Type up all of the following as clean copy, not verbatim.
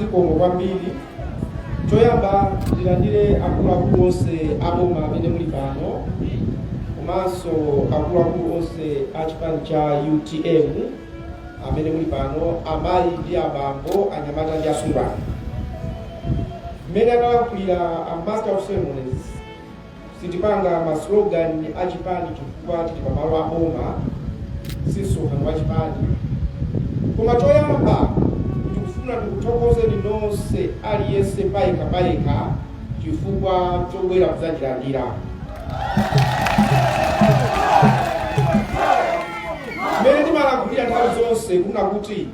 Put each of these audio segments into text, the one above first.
zikomo kwambiri. Choyamba ndilandire akuluakulu onse aboma amene muli pano, komanso akuluakulu onse a chipani cha UTM amene muli pano, amayi ndi abambo, anyamata ndi asungwana. Mmene akalakulira a master of ceremonies, sitipanga maslogan a chipani chifukwa tili pamalo aboma, sisonkhano wa chipani. Koma choyamba tikufuna tikuthokoze nonse aliyense payekha chifukwa chobwera kudzandilandira. Mmene timalankhulira nthawi zonse kuna kuti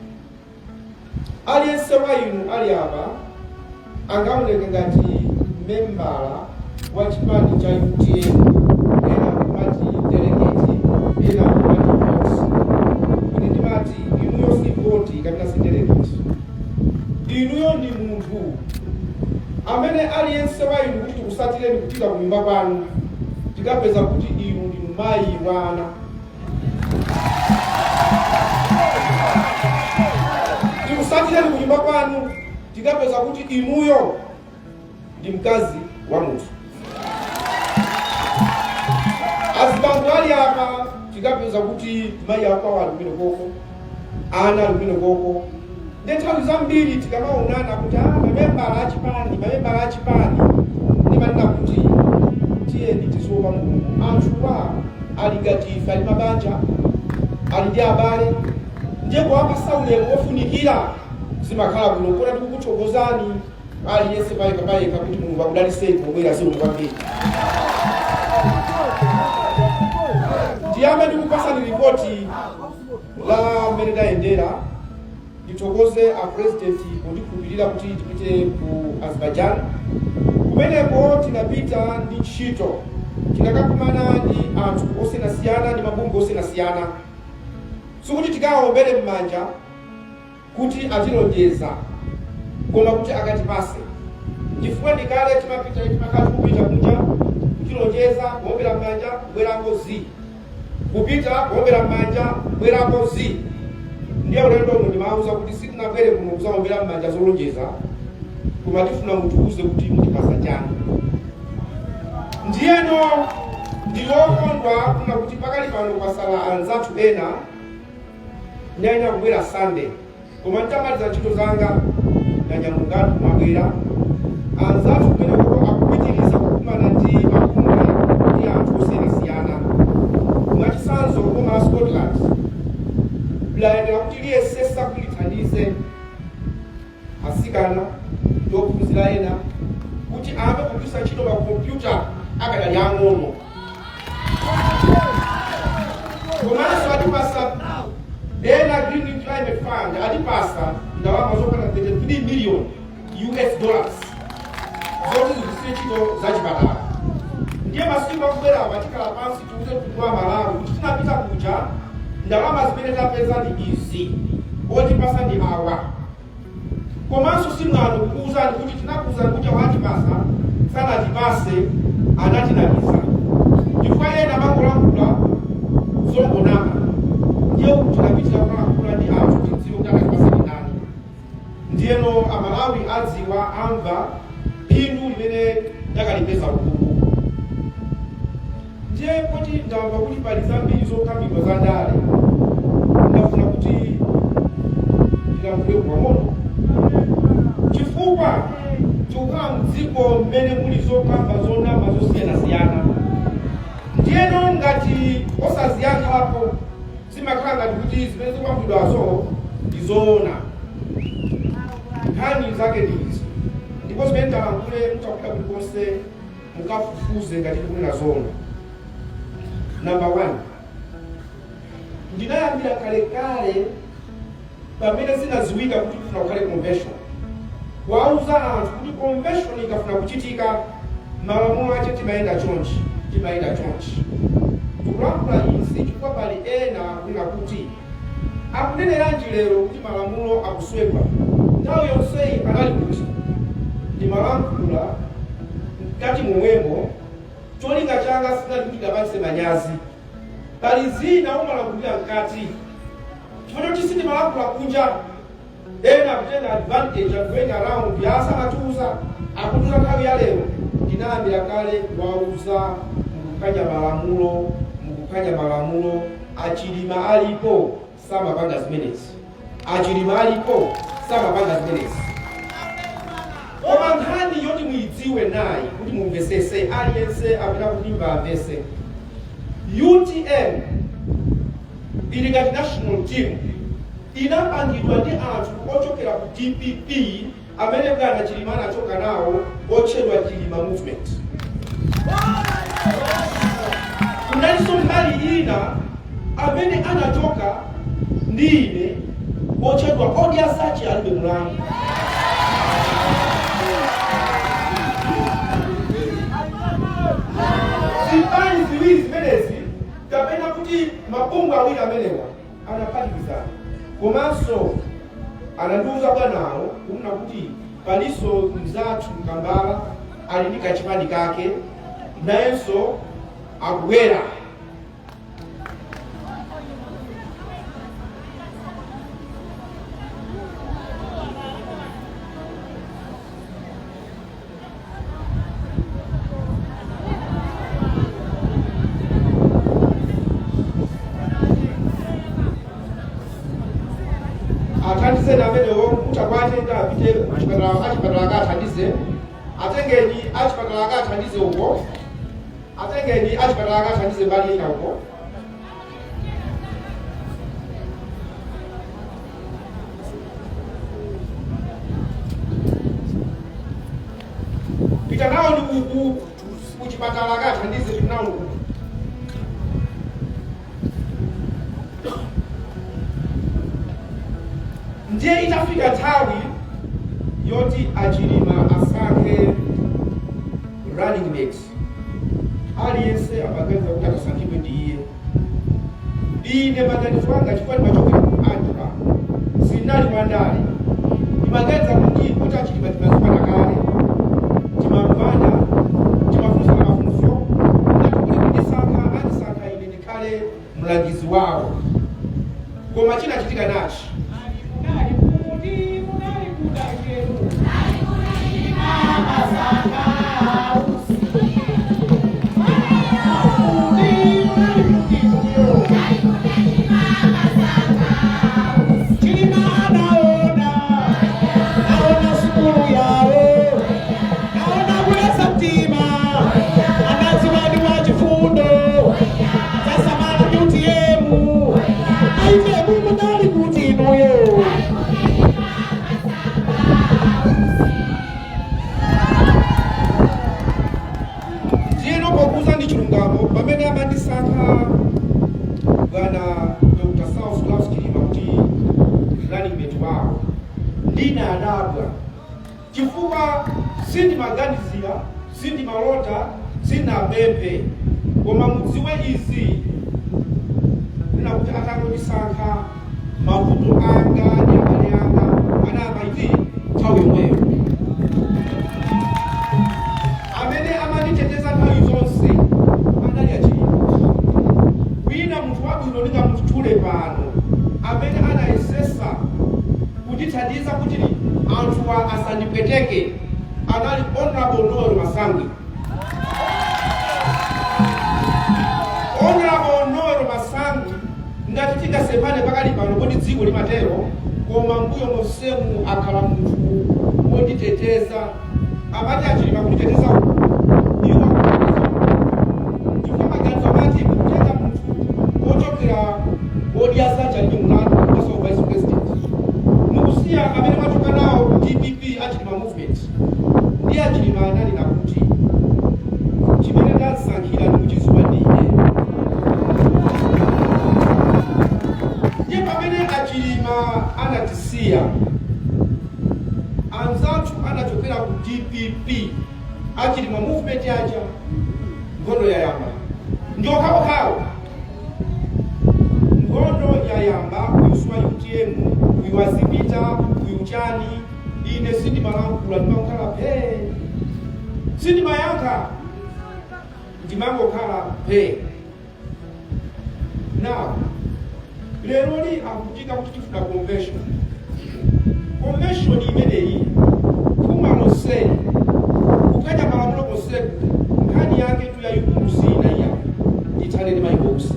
aliyense wa inu ali apa angaoneke ngati membala wa chipani cha UTM, ena kumati delegate, ena kumati vote. Ine ndimati inuyo si vote kapena si delegate. Inuyo ndi munthu amene aliyense wa inu kuti tikusatireni kupita ku nyumba kwanu tikapeza kuti inu ndi mayi wana. Tikusatireni ku nyumba kwanu tikapeza kuti inuyo ndi mkazi wa munthu. Azibambo ali apa tikapeza kuti mayi akwawo ali bwino koko, ana ali bwino koko. Ndi nthawi zambiri tikamaonana kuti mamembala a chipani ndimanena kuti tiyeni tisowa Mulungu. Anthuwa ali ngati ife, ali mabanja, ali ndi abale, ndiye kuwapasa ulemu wofunikira zimakhala bwino. Kona tikukuthokozani aliyense payekha kuti Mulungu akudaliseni pobwera zinthu kwambiri. Ndiyambe ndikupasani ripoti la mmene ndayendera. Ndithokoze a president kundikhulupirira kuti tipite ku Azerbaijan. Kumeneko tinapita ndi ntchito, tinakakumana ndi anthu osiyanasiyana ndi mabungwe osiyanasiyana. Sikuti tikawaombere m'manja kuti atilonjeza, koma kuti akatipase. Chifukwa ndikale timakhala kupita kunja kutilonjeza, kuombera m'manja kubwerako zi, kupita kuombera m'manja kubwerako zi. Ndiye ulendo omwe ndimawuza kuti sitinabwere kuno kuzaombera m'manja zolonjeza, koma tifuna mutiuze kuti mutipasa chani. Ndiyeno ndilokondwa kuna kuti pakali pano kwasala anzathu ena ndayenda kubwera Sunday, koma nditamaliza ntchito zanga ndanyamuka kumabwera. Anzathu kumeneko akupitiriza kukumana ndi mabungwe ndi anthu osiyanasiyana. Mwachitsanzo boma la Scotland blayendera kuti liyesesa kulithandize asikana ndi ophunzira ena kuti ambe kugwiritsa ntchito makompyuta akadali ang'ono. Komanso atipasa ena Green Climate Fund, atipasa ndalama zokwana $33 million zoti zigwiritse ntchito za chipatala. Ndiye masiku akubwera patikhala pansi tiuze mtundu Malawi kuti tinapita kuja ndalama zimene tapeza ndi izi, otipasa ndi awa. Komanso simwano kukuwuzani kuti tinakuwuzani kuti watipasa sanatipase, anatinamiza. Chifukwa yena makulankhula zongonama, ndiye kuti tinapitira kulankhula ndi anthu tidziwe kuti akatipasa ndi ndani. Ndiyeno Amalawi adziwa amva phindu limene ndakalipeza ukulu. Ndiye kuti ndamva kuti pali zambiri zokambidwa za ndale, ndafuna kuti ndilankhule pang'ono. Chifukwa tikukhala m'dziko mmene muli zokamba zonama zosiyanasiyana. Ndiyeno ngati osaziyankhapo zimakhala ngati kuti zimene zikukambidwazo ndizoona. Nkhani zake ndi izi, ndipo zimene ndalankhule mutakuda kulikonse mukafufuze ngati tikunena zoona. Number 1, ndinayambira kalekale pamene zinaziwika kuti kufuna kukhale convention, kuwauza anthu kuti convention ikafuna kuchitika malamulo ache timayenda chonchi. Tikulankhula izi chifukwa pali ena kunena kuti akuneneranji lero kuti malamulo akuswedwa. Nthawi yonseyi anali kuti ndimalankhula mkati momwemo, cholinga changa sinali kuti ndapatse manyazi. Pali zina umalankhulira mkati, chifukwa choti sindimalankhula kunja. ena kutenda advantage and going around yasa matuza akutuza nthawi ya lero ndinayambira kale wauza mukukanya malamulo achilima alipo samapanga zimenezi, achilima alipo samapanga zimenezi. Koma nkhani yoti muyidziwe nayi kuti mumvesese aliyense apita kutimba amvese. UTM ili ngati national team inapangidwa ndi anthu ochokera ku DPP amene Bwana Chilima anachoka nawo otchedwa Chilima Movement. Kunalinso mbali ina amene anachoka ndi ine otchedwa Odias Sachi alibe mulandu. Zipani ziwiri zimenezi kapena kuti mabungu awiri amenewa anaphatikizana. Komanso anandiuza bwanawo kumuna kuti paliso mzathu Mkambala ali ndi kachipani kake nayenso akubwera. Athandize namenewo kutakwatenda apite achipatala akathandize, atengeni achipatala akathandize uko, atengeni achipatala akathandize mbali ina uko. Pita nawo ndi uku kuchipatala akathandize nawo uku. Ndiye itafika nthawi yoti Achilima asankhe running mate. Aliyense amaganiza kuti atasankhidwe ndi iye. Ine maganizo anga chifukwa ndimachokera ku Antipa sinali mwandale, ndimaganiza kuti Achilima timazimana kale, timamvana, timafunsa mafunso, ngati kuti andisankha ine ndikhale mlangizi wawo. Koma chinachitika nachi pamene amandisankha Bwana Dr. South Chilima kuti running mate wawo, ndina adabwa chifukwa sindimaganizira, sindimalota, sinapemphe. Koma mudziwe izi kuti atangondisankha mavuto anga ndi abale anga anamaiti nthawi yomweyo. Amene amanditeteza nthawi zonse anali Achilima. Wina munthu wabwino ndinga mutchule pano amene anayesesa kundithandiza kuti anthuwa asandipweteke anali Honorable Noel Masangi. Honorable Noel Masangi ngati tingasepane pakali pano kuti dziko limatero, koma mbuyo monsemu akhala munthu wonditeteza. Amati Achilima kunditeteza iwo chifukwa maganizo amati kutenga munthu wochokera Odias Sachi alibe mulandu komanso vice president, mukusiya amene machoka nawo DPP Achilima Movement. Ndi Achilima anali nakuti chimene ndasankhira ndikuchidziwa ndine. Ndiye pamene Achilima anatisiya, anzathu anachokera ku DPP Achilima Movement aja nkhondo yayamba ndio kawo nkhondo yayamba kuyuswa UTM kuyiwazipita kuyuchani. Ine sindimalankhula ndimakhala phe, sindimayankha ndimangokhala phe. Now lero li akutika kuti tifuna convention. convention imeneyi kumalose ukanya malamulo konse nkhani yake tu yayikulusi inaiya ithaneni maikosi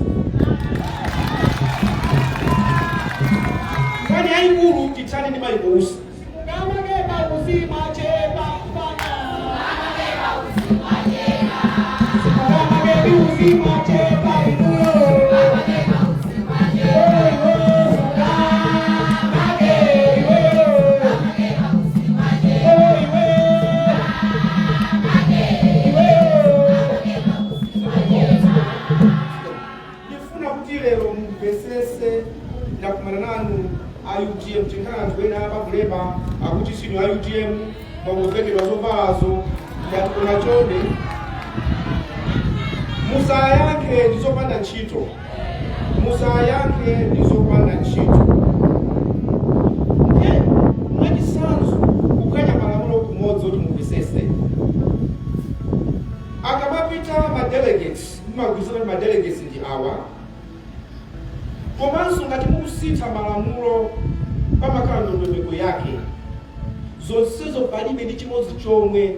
nkhani yayikulu ithaneni maikosi IUTM tinkana twena bakuleba akuti sino IUTM bamuvekelwa zovalazo yatukona chonde musa yake ndizopanda ntchito ye mwatisanzu kukanya malamulo kumodzi oti mumvesese akamapita madelegates mumagwirizana kuti madelegates ndi awa komanso ngati mukusintha malamulo pamakhala ndondomeko yake zonsezo palibe ndi chimodzi chomwe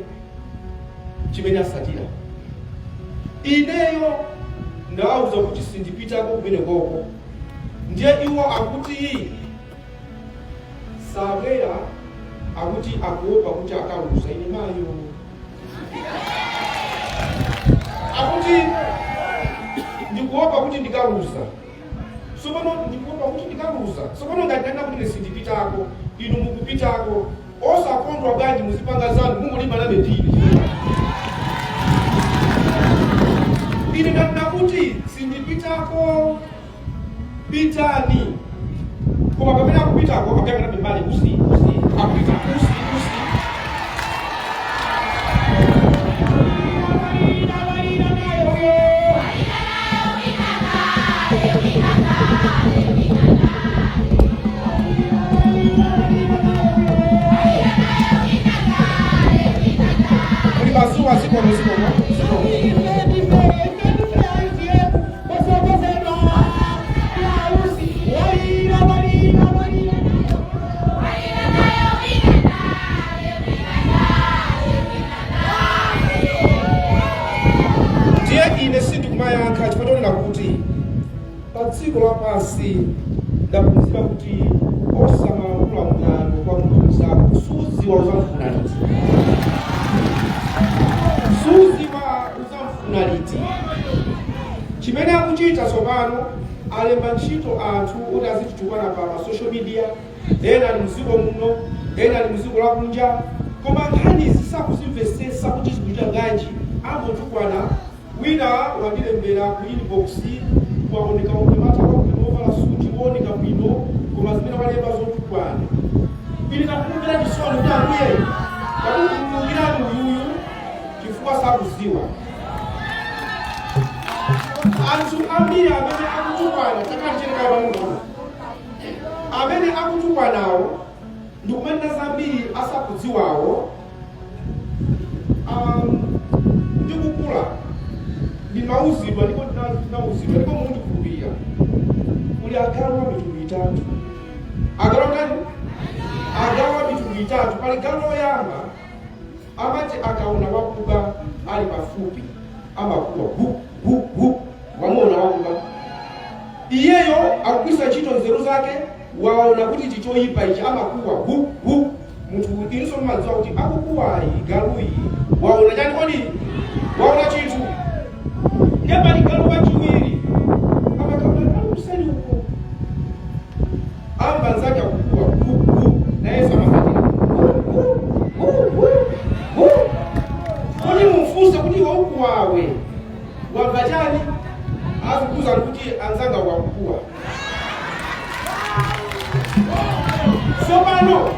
chimene asatira. Ineyo ndawauza kuti sindipitako kumene koko ndiye iwo akuti sabwera akuti akuopa kuti akaluza ine mayo akuti ndikuopa kuti ndikaluza sokono ndikuopa kuti ndikaluza sokono ngati kuti sindipitako inu mukupitako osakondwa bwanji muzipanga zanu mungolimba nabe dini ine ndakuti sindipitako pitani koma pamene akupitako akuyang'ana mbali usi akupita usi Patsiko la pasi ndakuziba kuti osamalula mlandu kwa munthu zako suziwa uzamfunaliti chimene akuchita tsopano alemba ntchito anthu kuti azichitukwana pa social media ena ali mdziko muno ena ali mdziko lakunja koma nkhani zisakuzimvesesa kuti zikuchita nganji angotukwana wina wandilembera ku inbox waoneka umemata kwa kunovala suti uoneka bwino koma zimene walemba zotukwana ili kakumbira chisoni kuti ambuye kakumbirani uyuyu chifukwa sakuziwa anthu ambiri amene akutukwana takanjeneka pamuno amene akutukwanawo ndikumanena zambiri asakudziwawo ndikukula ndimauzidwa ndipo munthu kukulira uli agalu wa mitundu itatu agalu wa mitundu itatu pali galu loyamba amati akaona wakuba ali pafupi amakuwa wamuona wakuba iyeyo akugwisa ntchito nzeru zake waona kuti chichoyipa ichi amakuwa munthu inso mmadziwa kuti akukuwayi galuyi waona chani kodi waona chinthu ngepali galu wachiwiri amakaona kuseli uko amba nzake akukuwa naye samakatira kodi mumfunse kuti iwe ukuwawe wamva chani azikuza kuti anzanga wakukuwa sopano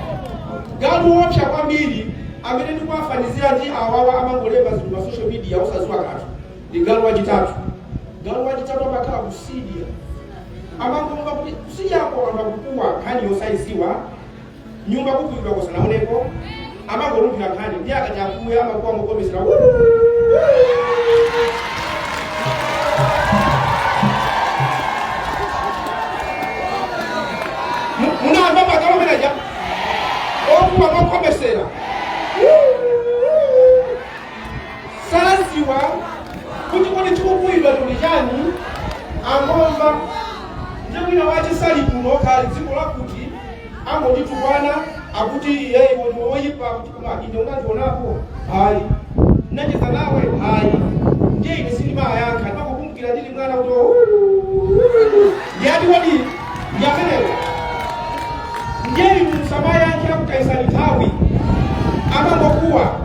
galu wopsa kwambiri amene ndikuwafanizira ndi awawa amangolemba zinthu pa social media osaziwa kanthu ndi galu wachitatu amakhala kusidya amangomva kuti kusidyako amakukuwa nkhani yosayiziwa nyumba kukuyidwa kosanaoneko amangolumphira nkhani ndi akati akuya amakuwa ngokomesera munamva magalo meneja kukuidwa kuti kodi tikukuidwa tulijani angomba nje mwina wache sali kuno kali dziko lakuti angotitukwana akuti yeye woyipa kuti kuma ine unandionapo hayi nacheza nawe hayi nje ine silima yankha ndikukumbukira ndili mwana kuti ndiyati wadi ndiyamenewo nje inu msamaha yake akutaisa nthawi amangokuwa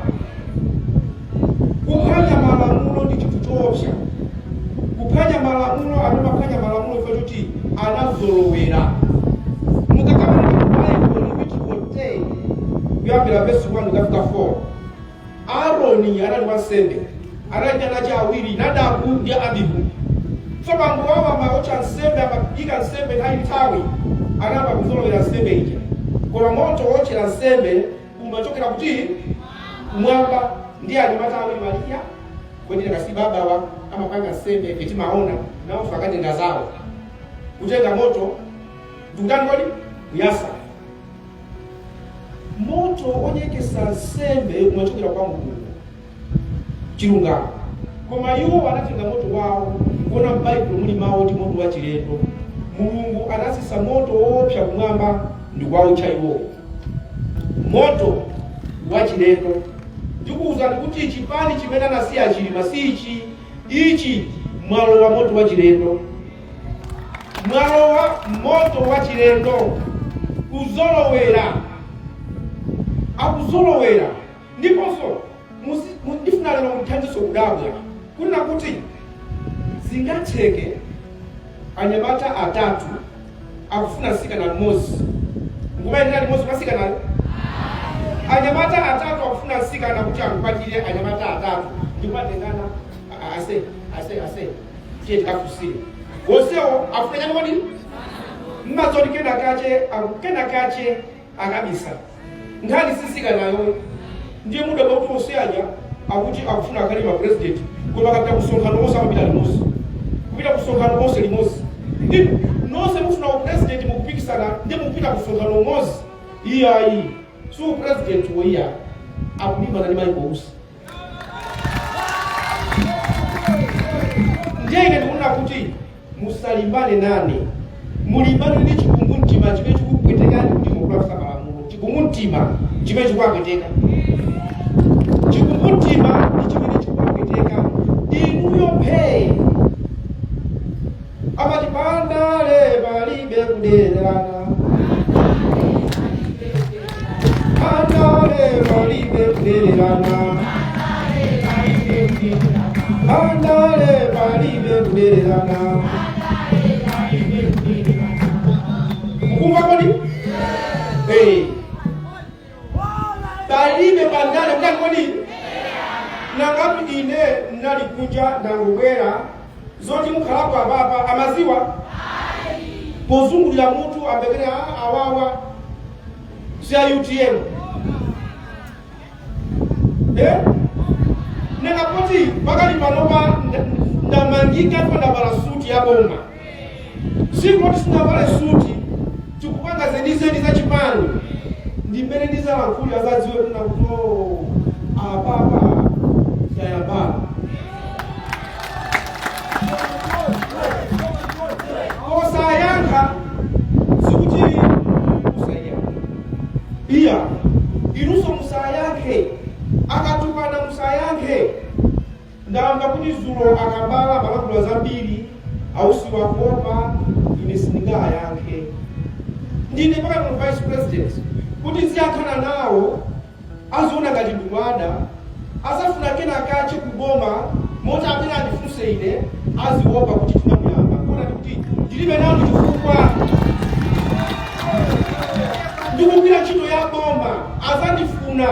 kuphwanya malamulo ndi chinthu choopsa. Kuphwanya malamulo anomaphwanya malamulo ife kuti anazolowera mukakamana Bible Levitical 10 kuyambira verse 1 kufika 4 Aroni anali wansembe anali ana awiri Nadabu ndi Abihu. So bambo wawo amaocha nsembe amapika nsembe nayi nthawi anaba kuzolowera nsembe ija koma moto wochera nsembe umachokera kuti mwamba ndiye anyamata awiri Maria kwendera kasi babawa amapanga nsembe eti maona nao fakatenga zawo kutenga moto ndungani wali kuyasa moto onyekesa nsembe umachokera kwa Mulungu chilungamo koma iwo wanatenga moto wawo kuona Bible muli mawo ndi moto wa chilendo. Mulungu anasisa moto woopsa kumwamba ndi kwaucha iwo moto wa chilendo. Ndikuuza kuti chipani chimene anasiya chilima sichi ichi mwalo wa moto wa chilendo. Mwalo wa moto wa chilendo kuzolowera akuzolowera ndiponso ndifuna lero muthandiso kudabwa kuna kuti zingatheke anyamata atatu akufuna sikana limodzi ngumayenera limodzi pasikana anyamata atatu akufuna sikana kuti akukwatire anyamata atatu ndikupatengana ase tiye tikafusire wosewo afuna nyamodi mmazoti kena kache akabisa nkhani sisikana nayo ndiye muda bauti wosiyaja akuti akufuna akalima president koma kapita kusonkhano wose amapita limodzi kupita kusonkhano wose limodzi ndi nonse mufuna president mukupikisana ndi mukupita kusonkhano umodzi iyayi so president woiya akulimbana ndi Michael Usi. Ndiye ine ndikuona kuti musalimbane nane mulimbane ndi chikumbumtima chimene chikupwetekani kuti mukulafusa malamulo. Chikumbumtima chimene chikupweteka chikumbumtima ndi chimene chikupweteka inuyo phe amati pandale palibe kuderana pandale palibe kuderana pandale palibe kuderana mukumva kodi palibe pandale mkani kodi nangapi ine nalikunja ndangobwera zoti mukhalako ababa amaziwa pozungulira mutu ambekere awawa sia UTM nenapoti pakali panopa ndamangika ndavala suti ya bomba sikoti sinavala suti tikupanga zenizeni za chipani ndimene ndizalankhulira zadziwe kuna kuto apapa sayamba osayanka zikuti musaya iya inuso musayanke akatukana musayanke ndamba kuti zulo akabala malakula zambiri ausiwa kuopa ine sindingayanke ndine paka mu vice president kuti ziyakhana nawo aziona ngati ndimwada asafuna kena kache kuboma mota apena andifuse ine aziopa kuti tinamuyamba kuna kuti ndilibe nawo chifukwa ndikugwira ntchito ya bomba azandifuna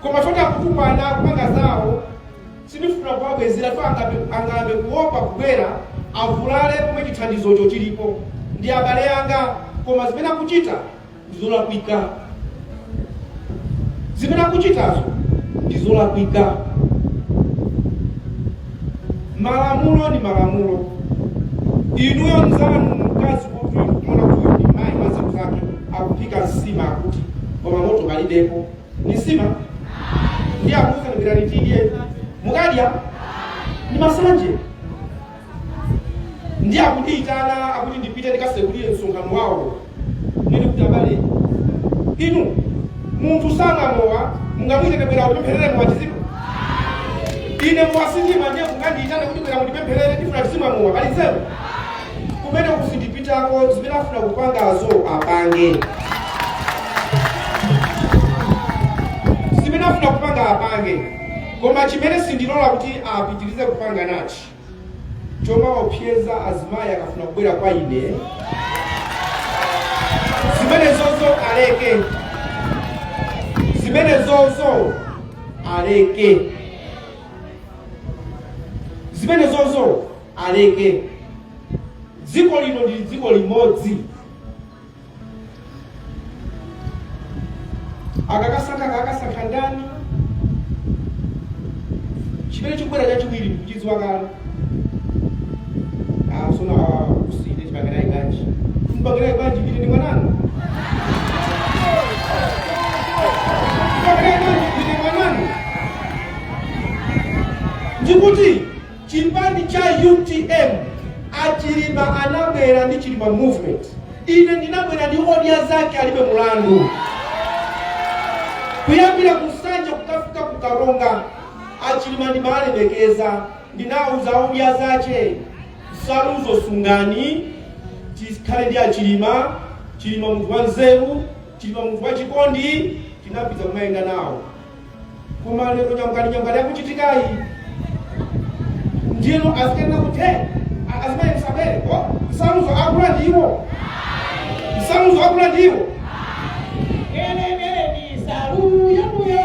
koma choti akutukwana kupanga zawo sindifuna kuwabwezera to angabe kuopa kubwera avulale pomwe chithandizocho chilipo ndi abale anga koma zimene akuchita ndizolakwika zimene akuchitazo ndizolakwika. Malamulo ni malamulo. Inuyo mzanu mkazi kuti kuona kuti ni mai mazimu zake akupika nsima akuti koma moto palibepo ni sima ndiye akuza ngirani tidie mukadya Ndi masanje. Ndi akundiyitana akuti ndipite ndikasekulire msonkhano wawo. Nini kuti abale. Inu munthu sangamowa mungamuyitendebwera kuti mpherere muwatiziko. Ine mwasitima ndiye kungandiyitana kuti bwera mundipempherere ndifuna tizimamowa pali zero. Kumene kusindipitako zimene afuna kupangazo apange. Zimene afuna kupanga apange. Koma chimene sindilola kuti apitirize kupanga nachi. Choma opyeza azimayi akafuna kubwera kwa ine. Zimene zozo aleke. Zimene zozo aleke. Zimene zozo aleke. Dziko lino ndi dziko limodzi. Akakasankha ndani. Chimene chikubwera chachiwiri kuchidziwa kale. Sona kuside chipangana ikanji. Mpangana ikanji pite ndi mwananu. Mpangana ikanji pite ndi mwananu. Ndikuti chipani cha UTM Achilima anabwera ndi Chilima movement. Ine ndinabwera ndi odia zake alibe mulandu. Kuyambira kusanja kukafika kukaronga Achilima ndi malebekeza ndinauza odia zache. Saluzo sungani tikhale ndi Achilima, Chilima munthu wa nzeru, Chilima munthu wa chikondi, tinapita kumayenda nawo. Koma lero nyamukani yakuchitikayi. Ndino azikenda kuthe. Azimene msabere. Saluzo akula ndiwo. Saluzo akula ndiwo. Ni salu yabuye.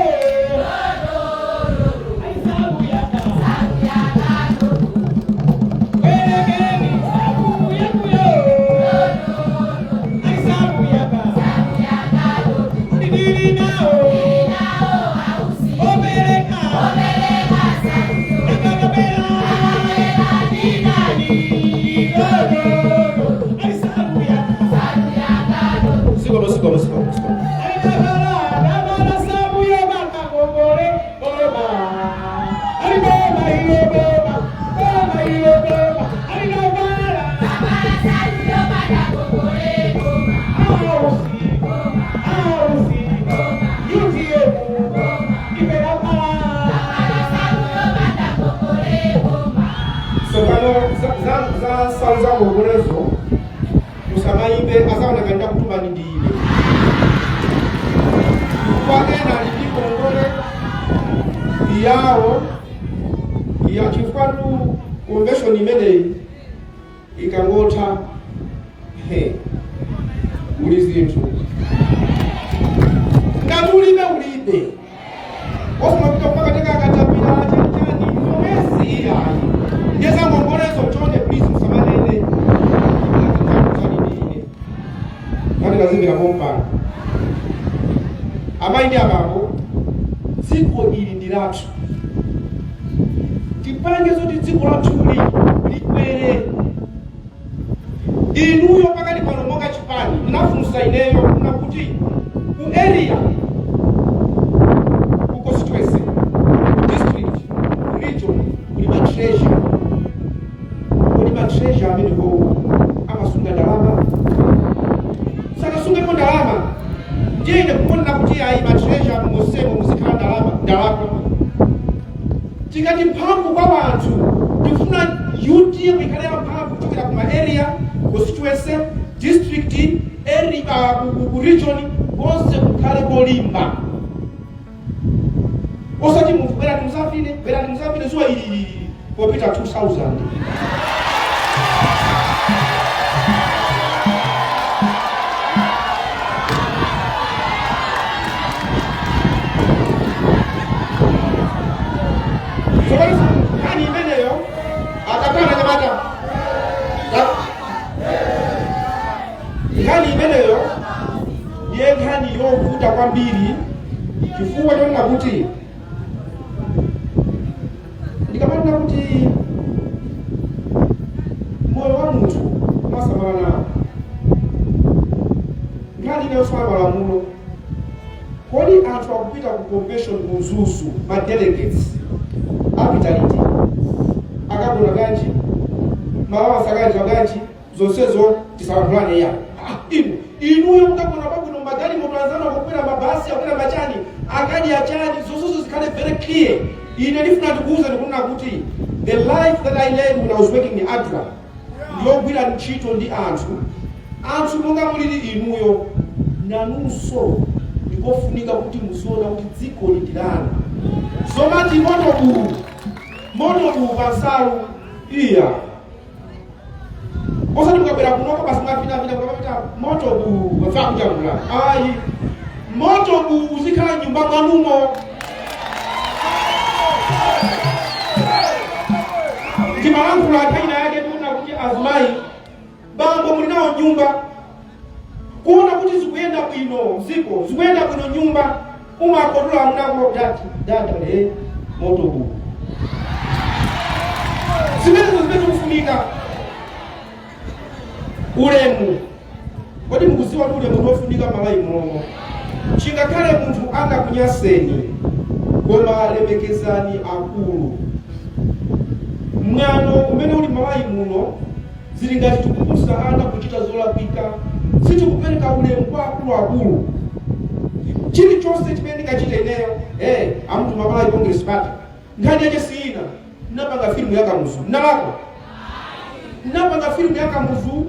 Za ngogolezo musamaimbe azaonekana kutuma ndine kwagena lipo ngole yao ya chifanu convention imene ikangota ulizintu ngatulibe ulibe osumapita kupakateka akatapira chani mwezi ya ngeza ngogolezo chonde please musamalele lazima kompa amaindi ababo dziko ili ndi lathu tipange zoti dziko lathu likwere inuyo pakati pano monga chipani ndinafunsa ineyo nakuti ku area ku constituency ku district region kuli ma treasure amene ho amasunga ndalama sakasunga ko ndalama ndiye kuona kuti ayi ma treasure musemo muzikhala ndalama tikati mphamvu kwa wanthu tifuna UTM ikhale mphamvu kuchokera ku area constituency district area ku region konse kukhale kolimba osati munthu bwera timuzafile zuwa ili popita 2000 Kani imeneyo akapana nyamata kani imeneyo ye kani yovuta kwambiri chifukwa chonena kuti ndikamana kuti moyo wa munthu masamala nawo kani inayosoma malamulo kodi anthu akupita ku convention kunzuzu ma delegates apitality sagona ganji mawa saganja ganji zonsezo tisawakulane ya inuyo mukagona pabwino magali motwanzana kukwera mabasi akwera machani akadi achani zonsezo zikhale very clear. Ine ndifuna ndikuuza ndikunena kuti the life that I led when I was working in Adra ndiyogwira ntchito ndi anthu monga mulili inuyo nanunso ndikofunika kuti muziona kuti dziko lindilana somati moto uwu pansalu iya osati mukabwera kunoko basi mwapita mukapita moto uwu wafaa kujambula ayi moto uwu uzikhala nyumba mwanumo. Timalangula kaina yake tuna kuti azmai bambo mulinawo nyumba kuona kuti zikuyenda bwino mziko zikuyenda bwino nyumba umakotola munako data le moto huu zimene kufunika ulemu kodi mukuziwa kuti ulemu unofunika malayi mnomo chingakhale munthu angakunyaseni koma lemekezani akulu. Mwano umene uli malayi muno zili ngati tikukusa ana kuchita zolakwika sitikupereka ulemu kwa akulu. Chilichonse chimene ndikachita ineyo amtuma malayi Congress Party nkhani yache sina napanga filmu ya Kamuzu nalako napanga filmu ya Kamuzu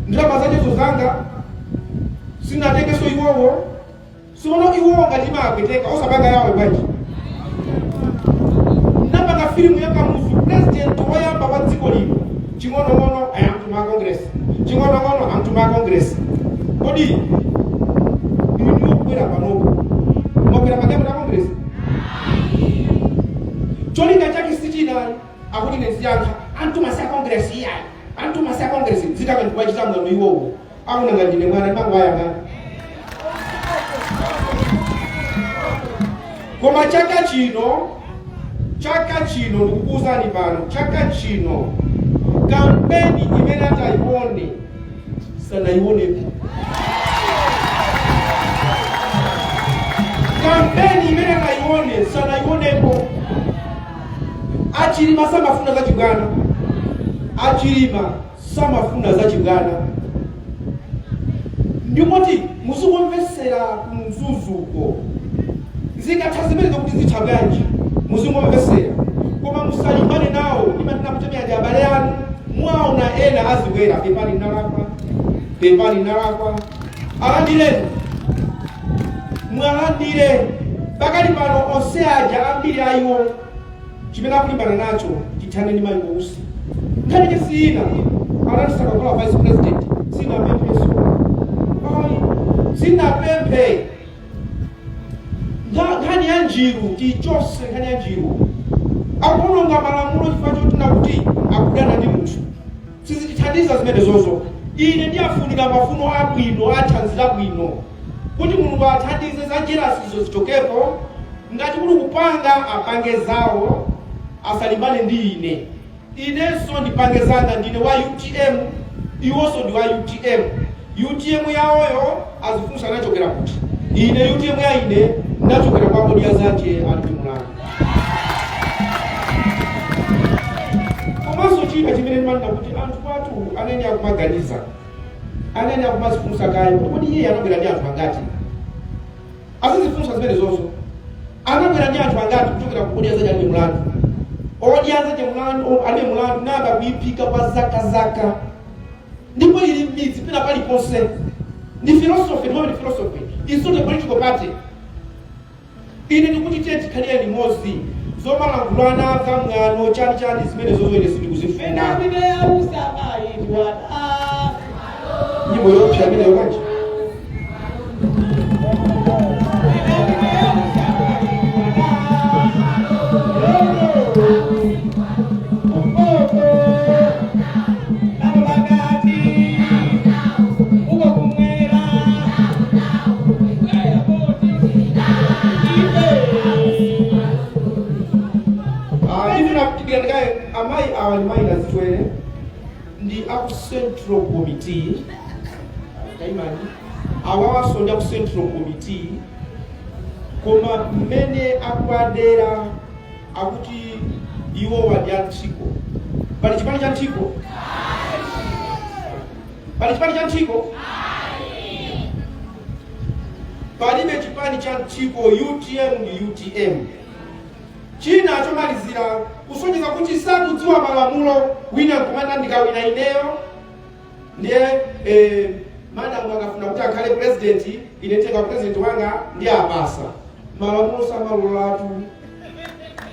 ndalama zachezo zanga sinatengeso iwowo siwono iwowo ngati makweteka osapanga yawe bwanji napanga filmu ya Kamuzu president wayamba wa dziko lino ching'onong'ono amtuma Congress ching'onong'ono amtuma Congress kodi inu kwera panopo mokwera pagamo na Congress cholinga chake sichina akuti neziyankha antuma sa Congress iya antuma sa Congress zikakandi kwachita mwano iwowo akunanga ndine mwana mangwayanga koma chaka chino ndikukuuzani pano chaka chino kampeni imene ataione sanaiwonepo kampeni imene ataione sanaiwonepo achilima samafuna za chibwana achilima samafuna za chibwana ndimoti muzingomvesera kumzuzuko zingatha zimene zokuti zithaganji muzingomvesera koma musalimbane nawo imatina kutemea ndi abale anu mwaona ena aziwera pepani nalakwa alandireni mwalandire pakali pano onse aja ambiri ayiwo chimene akulimbana nacho tithaneni mali wausi nkhani chesina anatisaka kula vice president sinapempheso sinapemphe nkhani ya njiru tichose nkhani ya njiru akulonga malamulo chifukwa choti nakuti akudana ndi munthu sizitithandiza zimene zozo. Ine ndiyafunika mafuno abwino athanzi abwino kuti mulungu athandize za njirasizo zichokepo ngati kuli kupanga apange zawo asalimbane ndi inenso ndipange zanga ndine wa UTM iwonso ndi wa UTM yawoyo azifunsa nachokera kuti ine UTM ya ine nachokera kwa bodi ya zanje ali mulanga komanso china chimene ndimanena kuti anthu patu anene akumaganiza anene akumazifunsa kayo kodi iye anabwera ndi anthu angati azizifunsa zimene zozo anabwera ndi anthu angati kuchokera ku bodi ya zanje ali mulanga odi ya zanje ali mulanga nanga kuipika kwa zaka ndipo ili midzi pena pali ponse ndi philosophy no philosophy is not a political party. Ine ndikuti tikhalire limodzi zomalangulana za mwano chani zimene zozoere sitikuzifuna ine ya usamayi ndiwana nyimbo yopya imene yokachi amai awali maina zitwele ndi aku central committee kaimani awawaso ndi aku central committee koma mmene akwadera akuti iwo wadi antchiko pali chipani cha Nthiko, pali chipani cha Nthiko, palibe chipani cha Nthiko. UTM ndi UTM. China chomalizira kusonyeza kuti sakudziwa malamulo, wina nkumandandika wina ineyo ndiye madamu akafuna kuti akhale president, ineteka president wanga ndi apasa malamulo. Samalolatu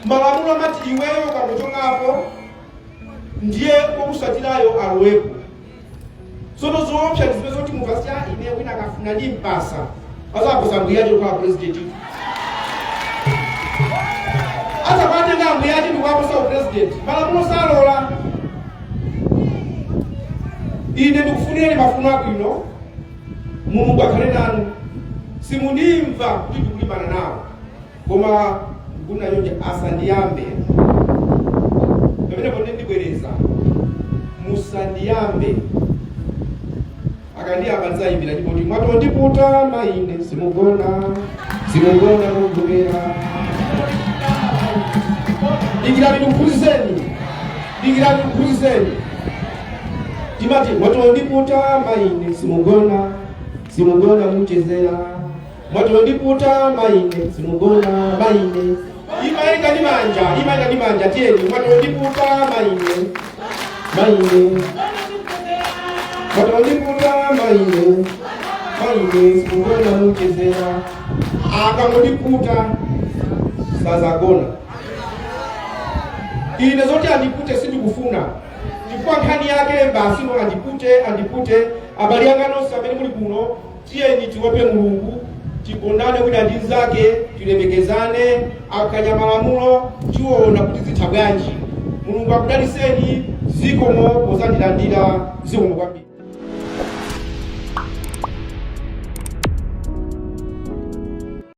malamulo amati iweyo kakuchongapo ndiye kokusatirayo alowepo. Sono zoopsa ndizimene zoti muvasi ine wina akafuna ndi mpasa azaposa mbuyaje kwa president, azapatenga mbuyaje ndikwaposa president. Malamulo salola. Ine ndikufunireni mafuno abwino, Mulungu akhale nanu. Simundimva kuti ndikulimbana nawo, koma ndikunayoje asandiyambe pamene ponde ndibwereza, musandiyambe. Akandiyamba ndizayimbira nyimbo kuti mwatondiputa maine simugona kugumira. Dingirani ndikuphunzitseni timati mwatondiputa maine simugona muchezera. Mwatondiputa maine simugona maine. Imaenga ni manja tieni. Mwatondiputa maine mwatondiputa maine simugona muchezera. Akangondiputa sazagona. Ine zote andipute sindikufuna. Chifukwa nkhani yake basi no andipute abali yanga nonse amene muli kuno, tiyeni tiope Mulungu, tikondane wina ndi nzake, tilemekezane, akanya malamulo tiona kuti zitha bwanji. Mulungu akudaliseni zikomo pozandilandira zikomo kwambiri.